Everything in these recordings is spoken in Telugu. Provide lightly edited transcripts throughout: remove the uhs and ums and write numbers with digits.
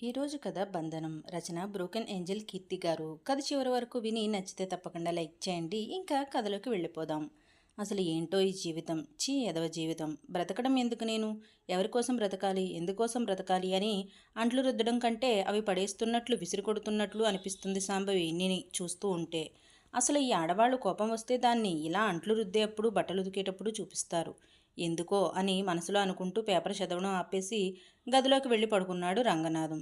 ఈరోజు కథ బంధనం. రచన బ్రోకెన్ ఏంజెల్ కీర్తి గారు. కథ చివరి వరకు విని నచ్చితే తప్పకుండా లైక్ చేయండి. ఇంకా కథలోకి వెళ్ళిపోదాం. అసలు ఏంటో ఈ జీవితం, ఎదవ జీవితం, బ్రతకడం ఎందుకు నేను, ఎవరి కోసం బ్రతకాలి, ఎందుకోసం బ్రతకాలి అని అంట్లు రుద్దడం కంటే అవి పడేస్తున్నట్లు విసిరి కొడుతున్నట్లు అనిపిస్తుంది సాంబవి నేను చూస్తూ ఉంటే. అసలు ఈ ఆడవాళ్ళు కోపం వస్తే దాన్ని ఇలా అంట్లు రుద్దేటప్పుడు బట్టలు ఉతికేటప్పుడు చూపిస్తారు ఎందుకో అని మనసులో అనుకుంటూ పేపర్ చదవడం ఆపేసి గదిలోకి వెళ్ళి పడుకున్నాడు రంగనాథం.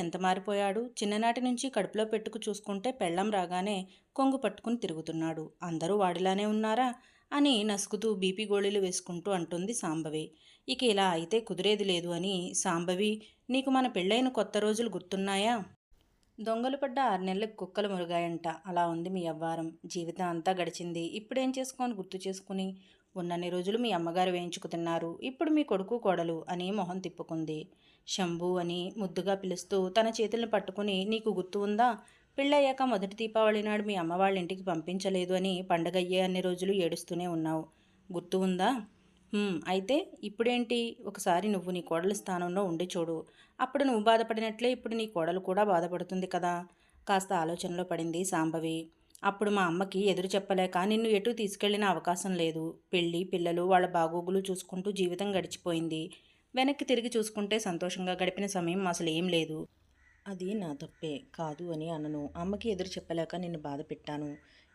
ఎంత మారిపోయాడు, చిన్ననాటి నుంచి కడుపులో పెట్టుకు చూసుకుంటే పెళ్ళం రాగానే కొంగు పట్టుకుని తిరుగుతున్నాడు. అందరూ వాడిలానే ఉన్నారా అని నసుకుతూ బీపీ గోళీలు వేసుకుంటూ అంటుంది సాంబవి. ఇక ఇలా అయితే కుదిరేది లేదు అని, సాంబవి నీకు మన పెళ్ళైన కొత్త రోజులు గుర్తున్నాయా? దొంగలు పడ్డ 6 నెలలకు కుక్కలు మురుగాయంట. అలా ఉంది మీ అవ్వారం. జీవితం అంతా గడిచింది. ఇప్పుడేం చేసుకోని గుర్తు చేసుకుని, ఉన్నన్ని రోజులు మీ అమ్మగారు వేయించుకు తిన్నారు. ఇప్పుడు మీ కొడుకు కోడలు అని మొహం తిప్పుకుంది. శంభు అని ముద్దుగా పిలుస్తూ తన చేతులను పట్టుకుని, నీకు గుర్తు ఉందా, పెళ్ళయ్యాక మొదటి దీపావళి నాడు మీ అమ్మ వాళ్ళ ఇంటికి పంపించలేదు అని పండగయ్యే అన్ని రోజులు ఏడుస్తూనే ఉన్నావు. గుర్తు ఉందా? అయితే ఇప్పుడేంటి, ఒకసారి నువ్వు నీ కోడలి స్థానంలో ఉండి చూడు. అప్పుడు నువ్వు బాధపడినట్లే ఇప్పుడు నీ కోడలు కూడా బాధపడుతుంది కదా. కాస్త ఆలోచనలో పడింది సాంబవి. అప్పుడు మా అమ్మకి ఎదురు చెప్పలేక నిన్ను ఎటూ తీసుకెళ్లిన అవకాశం లేదు. పెళ్ళి, పిల్లలు, వాళ్ళ బాగోగులు చూసుకుంటూ జీవితం గడిచిపోయింది. వెనక్కి తిరిగి చూసుకుంటే సంతోషంగా గడిపిన సమయం అసలు ఏం లేదు. అది నా తప్పే కాదు అని అనను. అమ్మకి ఎదురు చెప్పలేక నిన్ను బాధ పెట్టాను.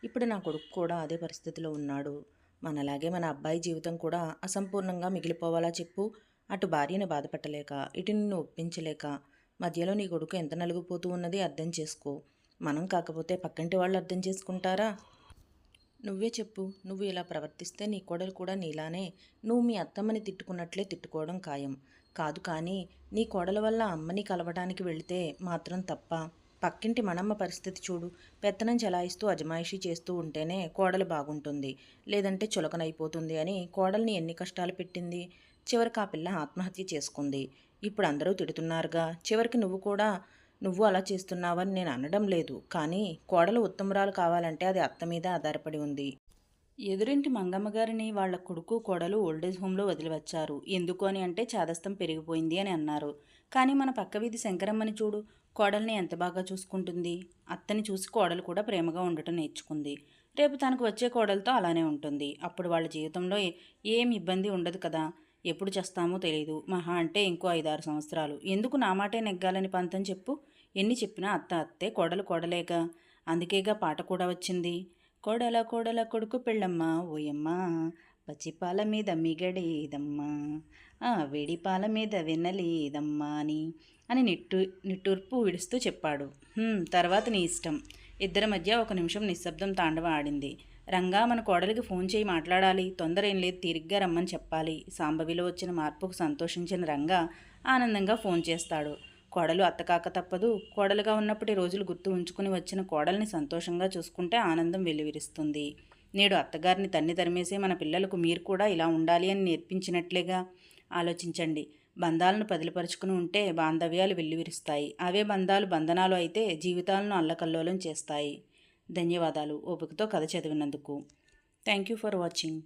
ఇప్పుడు నా కొడుకు కూడా అదే పరిస్థితిలో ఉన్నాడు. మనలాగే మన అబ్బాయి జీవితం కూడా అసంపూర్ణంగా మిగిలిపోవాలా చెప్పు. అటు భార్యను బాధపెట్టలేక, ఇటు నిన్ను ఒప్పించలేక, మధ్యలో నీ కొడుకు ఎంత నలిగిపోతూ ఉన్నది అర్థం చేసుకో. మనం కాకపోతే పక్కింటి వాళ్ళు అర్థం చేసుకుంటారా? నువ్వే చెప్పు. నువ్వు ఇలా ప్రవర్తిస్తే నీ కోడలు కూడా నీలానే నువ్వు మీ అత్తమ్మని తిట్టుకున్నట్లే తిట్టుకోవడం ఖాయం. కాదు కానీ నీ కోడల వల్ల అమ్మని కలవడానికి వెళితే మాత్రం తప్ప. పక్కింటి మనమ్మ పరిస్థితి చూడు. పెత్తనం చెలాయిస్తూ అజమాయిషీ చేస్తూ ఉంటేనే కోడలు బాగుంటుంది, లేదంటే చులకనైపోతుంది అని కోడల్ని ఎన్ని కష్టాలు పెట్టింది. చివరికి ఆ పిల్ల ఆత్మహత్య చేసుకుంది. ఇప్పుడు అందరూ తిడుతున్నారుగా. చివరికి నువ్వు అలా చేస్తున్నావని నేను అనడం లేదు. కానీ కోడలు ఉత్తమురాలు కావాలంటే అది అత్త మీద ఆధారపడి ఉంది. ఎదురింటి మంగమ్మగారిని వాళ్ళ కొడుకు కోడలు ఓల్డేజ్ హోంలో వదిలివచ్చారు. ఎందుకు అని అంటే చాదస్తం పెరిగిపోయింది అని అన్నారు. కానీ మన పక్క వీధి శంకరమ్మని చూడు, కోడల్ని ఎంత బాగా చూసుకుంటుంది. అత్తని చూసి కోడలు కూడా ప్రేమగా ఉండటం నేర్చుకుంది. రేపు తనకు వచ్చే కోడలతో అలానే ఉంటుంది. అప్పుడు వాళ్ళ జీవితంలో ఏం ఇబ్బంది ఉండదు కదా. ఎప్పుడు చేస్తామో తెలీదు. మహా అంటే ఇంకో 5-6 సంవత్సరాలు. ఎందుకు నా మాటే నెగ్గాలని పంతం చెప్పు. ఎన్ని చెప్పినా అత్త అత్తే, కోడలు కోడలేగా. అందుకేగా పాట కూడా వచ్చింది. కోడల కోడల కొడుకు పెళ్ళమ్మ ఓయమ్మ, పచ్చిపాల మీద మిగడేదమ్మా, వేడి పాల మీద వెన్నలేదమ్మా అని నిట్టూర్పు విడుస్తూ చెప్పాడు. తర్వాత నీ ఇష్టం. ఇద్దరి మధ్య ఒక నిమిషం నిశ్శబ్దం తాండవం ఆడింది. రంగా మన కోడలికి ఫోన్ చేయి, మాట్లాడాలి. తొందర ఏం లేదు, తీరిగ్గా రమ్మని చెప్పాలి. సాంబవిలో వచ్చిన మార్పుకు సంతోషించిన రంగా ఆనందంగా ఫోన్ చేస్తాడు. కోడలు అత్తకాక తప్పదు. కోడలుగా ఉన్నప్పటి రోజులు గుర్తు ఉంచుకుని వచ్చిన కోడల్ని సంతోషంగా చూసుకుంటే ఆనందం వెల్లివిరుస్తుంది. నేడు అత్తగారిని తన్ని తరిమేసే మన పిల్లలకు మీరు కూడా ఇలా ఉండాలి అని నేర్పించినట్లేగా. ఆలోచించండి. బంధాలను పదిలిపరుచుకుని ఉంటే బాంధవ్యాలు వెల్లివిరుస్తాయి. అవే బంధాలు బంధనాలు అయితే జీవితాలను అల్లకల్లోలం చేస్తాయి. ధన్యవాదాలు ఓపికతో కథ చదివినందుకు. Thank you for watching.